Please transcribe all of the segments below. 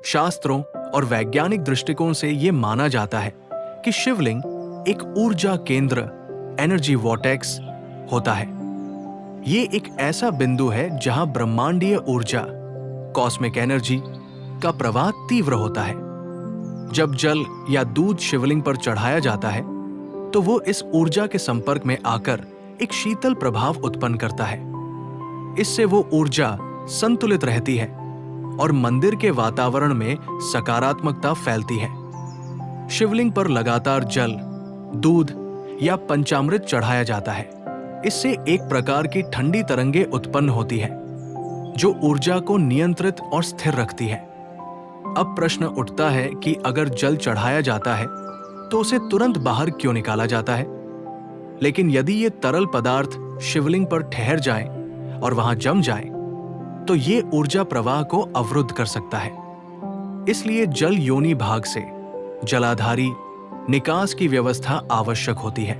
शास्त्रों और वैज्ञानिक दृष्टिकोण से ये माना जाता है कि शिवलिंग एक ऊर्जा केंद्र एनर्जी वॉर्टेक्स होता है। ये एक ऐसा बिंदु है जहां ब्रह्मांडीय ऊर्जा कॉस्मिक एनर्जी का प्रवाह तीव्र होता है। जब जल या दूध शिवलिंग पर चढ़ाया जाता है तो वो इस ऊर्जा के संपर्क में आकर एक शीतल प्रभाव उत्पन्न करता है। इससे वो ऊर्जा संतुलित रहती है और मंदिर के वातावरण में सकारात्मकता फैलती है। शिवलिंग पर लगातार जल, दूध या पंचामृत चढ़ाया जाता है। इससे एक प्रकार की ठंडी तरंगें उत्पन्न होती है जो ऊर्जा को नियंत्रित और स्थिर रखती है। अब प्रश्न उठता है कि अगर जल चढ़ाया जाता है तो उसे तुरंत बाहर क्यों निकाला जाता है? लेकिन यदि ये तरल पदार्थ शिवलिंग पर ठहर जाए और वहां जम जाए तो ये ऊर्जा प्रवाह को अवरुद्ध कर सकता है। इसलिए जल योनि भाग से जलाधारी निकास की व्यवस्था आवश्यक होती है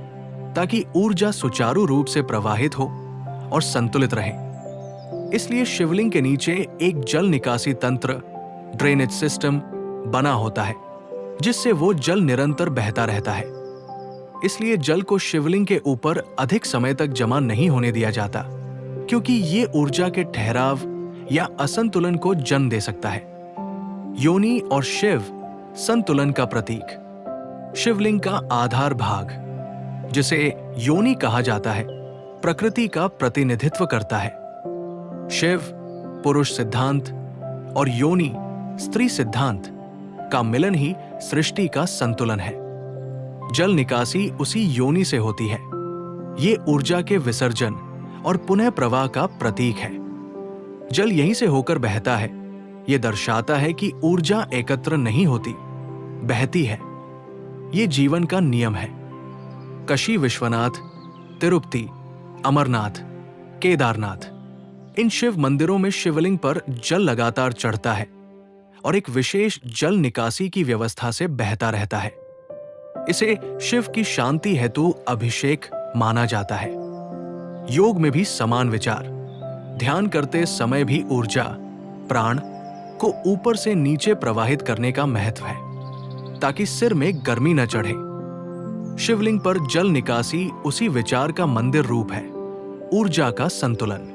ताकि ऊर्जा सुचारू रूप से प्रवाहित हो और संतुलित रहे। इसलिए शिवलिंग के नीचे एक जल निकासी तंत्र ड्रेनेज सिस्टम बना होता है जिससे वो जल निरंतर बहता रहता है। इसलिए जल को शिवलिंग के ऊपर अधिक समय तक जमा नहीं होने दिया जाता क्योंकि ये ऊर्जा के ठहराव या असंतुलन को जन्म दे सकता है। योनि और शिव संतुलन का प्रतीक। शिवलिंग का आधार भाग जिसे योनि कहा जाता है प्रकृति का प्रतिनिधित्व करता है। शिव पुरुष सिद्धांत और योनि स्त्री सिद्धांत का मिलन ही सृष्टि का संतुलन है। जल निकासी उसी योनि से होती है। ये ऊर्जा के विसर्जन और पुनः प्रवाह का प्रतीक है। जल यहीं से होकर बहता है। ये दर्शाता है कि ऊर्जा एकत्र नहीं होती, बहती है। ये जीवन का नियम है। काशी विश्वनाथ, तिरुपति, अमरनाथ, केदारनाथ, इन शिव मंदिरों में शिवलिंग पर जल लगातार चढ़ता है और एक विशेष जल निकासी की व्यवस्था से बहता रहता है। इसे शिव की शांति हेतु अभिषेक माना जाता है। योग में भी समान विचार। ध्यान करते समय भी ऊर्जा, प्राण को ऊपर से नीचे प्रवाहित करने का महत्व है ताकि सिर में गर्मी न चढ़े। शिवलिंग पर जल निकासी उसी विचार का मंदिर रूप है, ऊर्जा का संतुलन।